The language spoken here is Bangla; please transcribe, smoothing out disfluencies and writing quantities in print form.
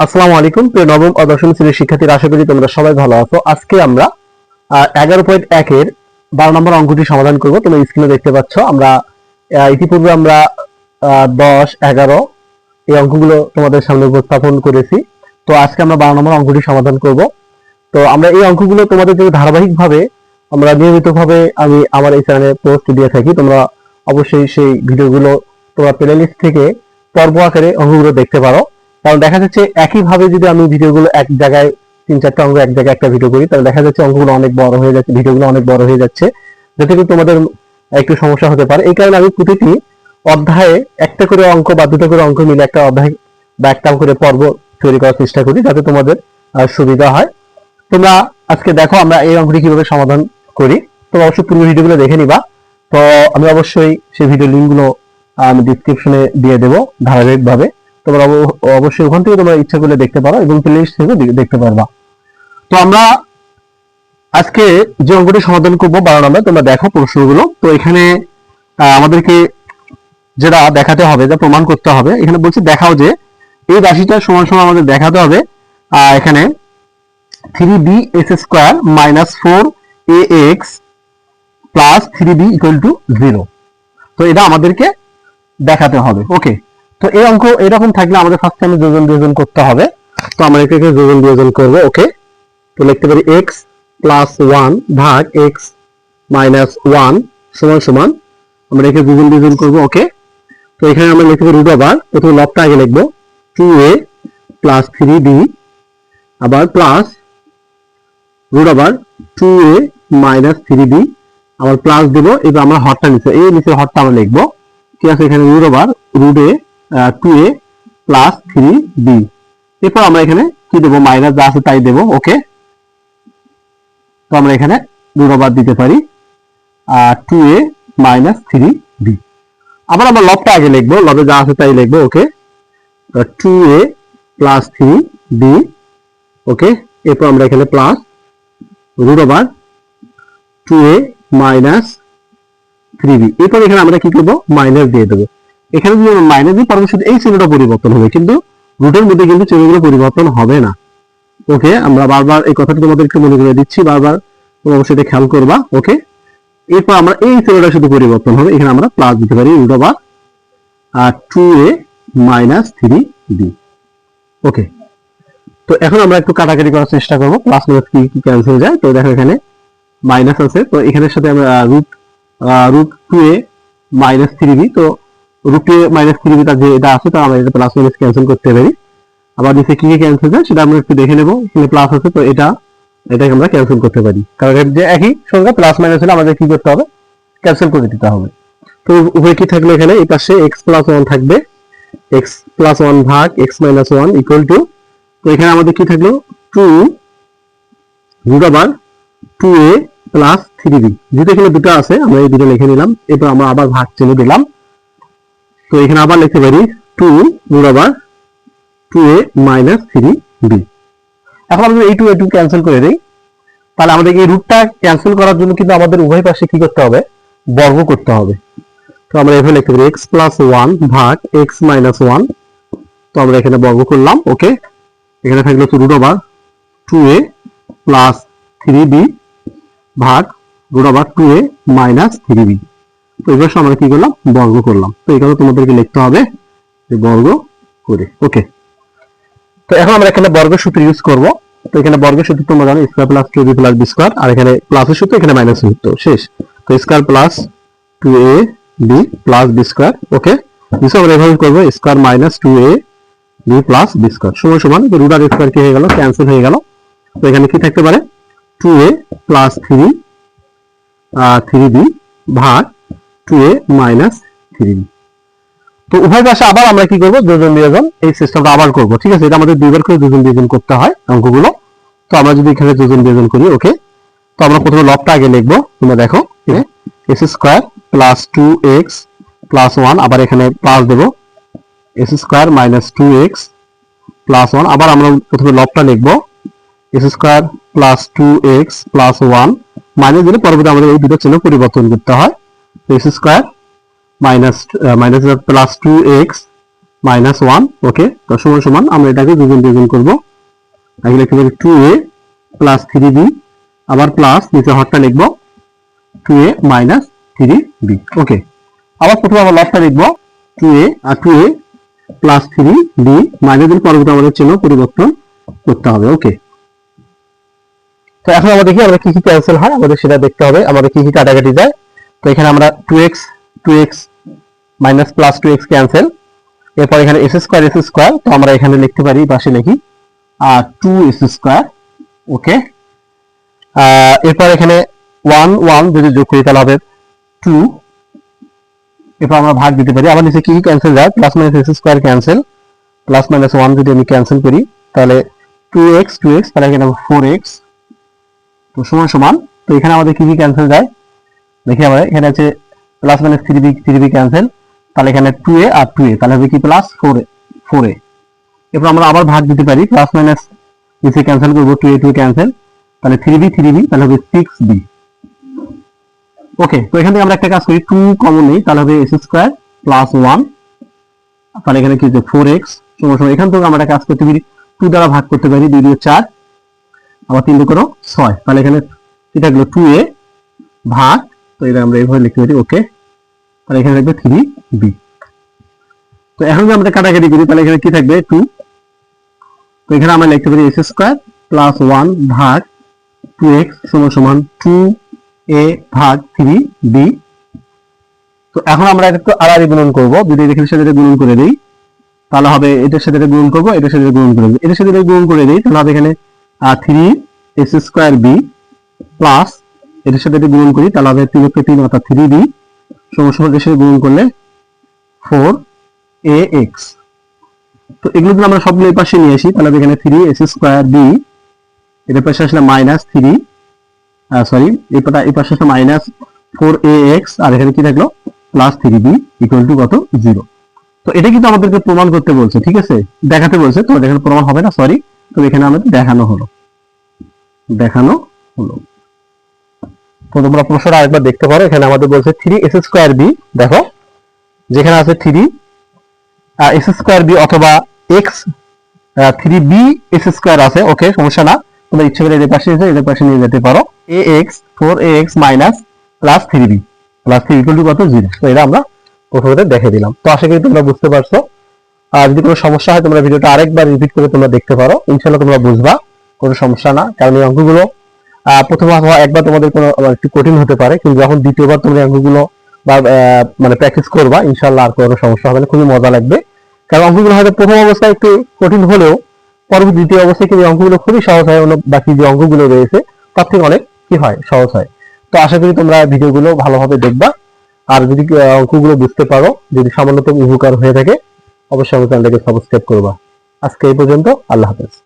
আসসালামু আলাইকুম প্রিয় নবম ও দশম শ্রেণীর শিক্ষার্থীরা, আশা করি তোমরা সবাই ভালো আছো। আজকে আমরা 11.1 এর 12 নম্বর অঙ্কটি সমাধান করব। তোমরা স্ক্রিনে দেখতে পাচ্ছ। আমরা ইতিপূর্বে আমরা 10, 11 এই অঙ্কগুলো তোমাদের সামনে উপস্থাপন করেছি। তো আজকে আমরা 12 নম্বর অঙ্কটি সমাধান করব। তো আমরা এই অঙ্কগুলো তোমাদের জন্য ধারাবাহিকভাবে আমরা নিয়মিতভাবে আমি আমার এই চ্যানেলে পোস্ট দিয়ে থাকি। তোমরা অবশ্যই সেই ভিডিওগুলো তোমরা প্লেলিস্ট থেকে পর্ব আকারে অঙ্কগুলো দেখতে পারো। কারণ দেখা যাচ্ছে একইভাবে যদি আমি ভিডিওগুলো এক জায়গায় 3-4টা অঙ্ক এক জায়গায় একটা ভিডিও করি, তাহলে দেখা যাচ্ছে অঙ্কগুলো অনেক বড় হয়ে যাচ্ছে, ভিডিওগুলো অনেক বড় হয়ে যাচ্ছে, যেটা কিন্তু তোমাদের একটু সমস্যা হতে পারে। এই কারণে আমি প্রতিটি অধ্যায়ে একটা করে অঙ্ক বা দুটো করে অঙ্ক মিলে একটা অধ্যায় বা একটা করে পর্ব তৈরি করার চেষ্টা করি, যাতে তোমাদের সুবিধা হয়। তোমরা আজকে দেখো আমরা এই অঙ্কটি কিভাবে সমাধান করি। তোমরা অবশ্যই পুরো ভিডিওগুলো দেখে নিবা। তো আমি অবশ্যই সেই ভিডিও লিঙ্কগুলো আমি ডিসক্রিপশনে দিয়ে দেবো ধারাবাহিকভাবে। তোমরা অবশ্যই ওখান থেকে তোমরা ইচ্ছা করলে দেখতে পারো এবং প্লেলিস্ট থেকে দেখতে পারবা। তো আমরা আজকে যে অঙ্কটি সমাধান করবো 12 নম্বর, তোমরা দেখো প্রশ্নগুলো। তো এখানে আমাদেরকে যেটা দেখাতে হবে, যা প্রমাণ করতে হবে, এখানে বলছে দেখাও যে এই রাশিটা সমান সমান আমাদের দেখাতে হবে এখানে 3bs² - 4ax + 3b = 0। তো এটা আমাদেরকে দেখাতে হবে। ওকে, তো এই অঙ্ক এরকম থাকলে আমাদের ফার্স্ট টাইমে যোজন বিয়োজন করতে হবে। তো আমরা এটাকে যোজন বিয়োজন করব। ওকে, তো লিখতে পারি x + 1 ভাগ x - 1 সমান সমান, আমরা একে যোজন বিয়োজন করব। ওকে, তো এখানে আমরা লিখতে পারি √, প্রথমে লবটা আগে লিখব 2a + 3b, আবার প্লাস √2a - 3b, আবার প্লাস দেব। এবার আমরা হরটা নিচে, এই নিচে হরটা আমরা লিখব। ঠিক আছে, এখানে √2a + 3b, এরপর আমরা এখানে কি দেবো, মাইনাস যা আছে তাই দেব। ওকে, তো আমরা এখানে √2 দিতে পারি 2a - 3b, আবার আমরা লবটা আগে লিখবো, লবে যা আছে তাই লিখবো। ওকে, 2a + 3b। ওকে, এরপর আমরা এখানে প্লাস √2a - 3b, এরপর এখানে আমরা কি করবো, মাইনাস দিয়ে দেবো। এখানে যদি আমরা মাইনাস দিই, পরবর্তীতে এই চিহ্নটা পরিবর্তন হবে, কিন্তু রুটের মধ্যে কিন্তু চিহ্নগুলো পরিবর্তন হবে না। ওকে, আমরা বারবার এই কথাটা তোমাদের একটু মনে করে দিচ্ছি, বারবার তোমরা অবশ্যই এটা খেয়াল করবা। ওকে, এরপর আমরা এই চিহ্নটা শুধু পরিবর্তন হবে, এখানে আমরা প্লাস দিতে পারি √2a - 3b। ওকে, তো এখন আমরা একটু কাটাকাটি করার চেষ্টা করবো, প্লাস মাইনাস কি ক্যান্সেল যায়। তো দেখো এখানে মাইনাস আছে, তো এখানের সাথে আমরা √2a - 3b, তো √2a - 3b যে এটা আছে, তো আমরা এটা প্লাস মাইনাস ক্যান্সেল করতে পারি। আবার নিচে কি ক্যান্সেল যায় সেটা আমরা একটু দেখে নেব। এখানে প্লাস আছে, তো এটাকে আমরা ক্যান্সেল করতে পারি, কারণ যে একই সংখ্যা প্লাস মাইনাস হলে আমাদের কি করতে হবে, ক্যান্সেল করে দিতে হবে। তো উভয় কি থাকলো, এখানে এই পাশে x + 1 থাকবে, x + 1 ভাগ x - 1 = তো এখানে আমাদের কি থাকলো 2√2a + 3b, যেহেতু এখানে দুটো আছে আমরা এই দুটো লিখে নিলাম। এরপর আমরা আবার ভাগ চিহ্ন দিলাম, তো এখানে আবার লিখতে পারি 2√2a - 3b। এখন আমরা এই 2 ক্যান্সেল করে দেই, তাহলে আমাদের এই রুটটা ক্যান্সেল করার জন্য কিন্তু আমাদের উভয় পাশে কি করতে হবে, বর্গ করতে হবে। তো আমরা এভাবে লিখতে পারি x + 1 ভাগ x - 1, তো আমরা এখানে বর্গ করলাম। ওকে, এখানে থাকলো √2a + 3b ভাগ √2a - 3b। তো এবার আমরা কি করলাম, বর্গ করলাম। তো এখানে তোমাদেরকে লিখতে হবে যে বর্গ করে। ওকে, তো এখন আমরা এখানে বর্গের সূত্র ইউজ করব। তো এখানে বর্গের সূত্র তোমরা জানো, স্কয়ার + 2b + b², আর এখানে প্লাসের সূত্র, এখানে মাইনাসের সূত্র, শেষ। তো স্কয়ার + 2ab + b²। ওকে, নিচে আমরা এভাবে করব স্কয়ার - 2ab + b² সমান সমান, রুট আর স্কয়ার কি হয়ে গেল, ক্যান্সেল হয়ে গেল। তো এখানে কি থাকতে পারে, 2a + 3b ভাগ 2a - 3b। তো উভয় পাশে আবার আমরা কি করব, যোজন বিয়োজন এই সিস্টেমটা আবার করব। ঠিক আছে, এটা আমাদের দুইবার করে যোজন বিয়োজন করতে হয় অঙ্কগুলো। তো আমরা যদি এখানে যোজন বিয়োজন করি, ওকে, তো আমরা প্রথমে লবটা আগে লিখবো। তোমরা দেখো x² + 2x + 1, আবার এখানে প্লাস দেব x² - 2x + 1, আবার আমরা প্রথমে লবটা লিখবো x² + 2x + 1, মাইনাস দিলে পরবর্তী আমাদের এই দুটো চিহ্ন পরিবর্তন করতে হয়। তো x² - +2x মাইনাস 1, ওকে। তো সমান সমান আমরা এটাকে দ্বিগুণ করবো, আগে লিখতে পারি 2a প্লাস 3b, আবার প্লাস নিচে হরটা লিখবো 2a মাইনাস 3b, ওকে। আবার প্রথমে আমরা লবটা লিখবো 2a আর 2a প্লাস 3b মাইনাস দিন, পরবর্তী আমাদের চিহ্ন পরিবর্তন করতে হবে, ওকে। তো এখন আমরা দেখি আমরা কি কি ক্যান্সেল হয়, আমাদের সেটা দেখতে হবে, আমাদের কি কি কাটাকাটি যায়। তো এখানে আমরা 2x minus plus 2x cancel, এরপর এখানে s স্কয়ার, তো আমরা এখানে লিখতে পারি, পাশে লিখি 2s স্কয়ার, ওকে। এরপর এখানে 1 যদি যোগ করি তাহলে হবে 2, এরপর আমরা ভাগ দিতে পারি। আবার নিচে কি কি ক্যান্সেল যায়, plus minus s square cancel, plus minus 1 যদি আমি ক্যান্সেল করি তাহলে 2x তাহলে এখানে 4x, তো সমান সমান। তো এখানে আমাদের কি কি ক্যান্সেল যায় দেখি আমরা, এখানে আছে প্লাস মাইনাস 3b ক্যান্সেল, তাহলে এখানে 2a আর 2a তাহলে হবে কি প্লাস 4a। এরপর আমরা আবার ভাগ দিতে পারি, প্লাস মাইনাস নিচে ক্যান্সেল করবো, 2a ক্যান্সেল, তাহলে 3b তাহলে হবে 6b, ওকে। তো এখান থেকে আমরা একটা কাজ করি, 2 কমন নেই, তাহলে হবে s স্কয়ার প্লাস 1, তাহলে এখানে কি হচ্ছে 4x সমান সমান, এখান থেকে আমরা একটা কাজ করতে পারি, 2 দ্বারা ভাগ করতে পারি, 2 দিয়ে 4, আবার 3 করো 6, তাহলে এখানে এটা হলো 2a ভাগ, তো এটা আমরা এইভাবে লিখতে পারি, ওকে। তাহলে এখানে থাকবে 3b। তো এখন যদি আমরা কাটাকাটি করি তাহলে এখানে কি থাকবে 2, তো এখানে আমরা লিখতে পারি s স্কয়ার প্লাস 1 ভাগ 2x সমান সমান 2a ভাগ 3b। তো এখন আমরা একটু আড়াআড়ি গুণন করব, যদি এখানে সাথে গুণন করে দেই তাহলে হবে এটার সাথে গুণন করব, এটার সাথে গুণন করে দেই, এটার সাথে গুণন করে দেই তাহলে হবে এখানে 3s স্কয়ার b প্লাস এটার সাথে গুণন করি তাহলে হবে 3 অর্থাৎ 3b সমান সমান এর সাথে গুণন করলে 4ax। তো এগুলো যদি আমরা সবগুলো এই পাশে নিয়ে আসি তাহলে এখানে 3s স্কয়ার b, এর পাশে আসলে মাইনাস 3, সরি এই পাশে আসলে মাইনাস 4ax, আর এখানে কি থাকলো প্লাস 3b ইকুয়াল টু কত 0। তো এটা কিন্তু আমাদেরকে প্রমাণ করতে বলছে, ঠিক আছে, দেখাতে বলছে, তো এখানে প্রমাণ হবে না, সরি। তো এখানে আমাদের দেখানো হলো। তো তোমরা প্রশ্নটা আরেকবার দেখতে পারো, এখানে আমাদের বলছে 3s স্কয়ার b, দেখো যেখানে আছে 3s স্কয়ার b অথবা x 3b s স্কয়ার আছে, ওকে, সমস্যা না, তোমরা ইচ্ছে করে এর পাশে নিয়ে যেতে পারো, ax 4ax minus plus 3b plus 3 equal to কত 0। তো এটা আমরা প্রথমে দেখে দিলাম। তো আশা করি তোমরা বুঝতে পারছো। আর যদি কোনো সমস্যা হয় তোমরা ভিডিওটা আরেকবার রিপিট করে তোমরা দেখতে পারো, ইনশাআল্লাহ তোমরা বুঝবা, কোনো সমস্যা না। কারণ এই অঙ্কগুলো প্রথম একবার তোমাদের কোনো একটু কঠিন হতে পারে, কিন্তু যখন দ্বিতীয়বার তোমরা অঙ্কগুলো বা মানে প্র্যাকটিস করবা ইনশাআল্লাহ আর কোনো সমস্যা হবে না, খুবই মজা লাগবে। কারণ অঙ্কগুলো হয়তো প্রথম অবস্থায় একটু কঠিন হলেও পরবর্তী দ্বিতীয় অবস্থায় কিন্তু অঙ্কগুলো খুবই সহজ হয়, বাকি যে অঙ্কগুলো রয়েছে তার থেকে অনেক কি হয় সহজ হয়। তো আশা করি তোমরা ভিডিওগুলো ভালোভাবে দেখবা, আর যদি অঙ্কগুলো বুঝতে পারো, যদি সামান্যতম উপকার হয়ে থাকে অবশ্যই আমার চ্যানেলটাকে সাবস্ক্রাইব করবা। আজকে এই পর্যন্ত, আল্লাহ হাফেজ।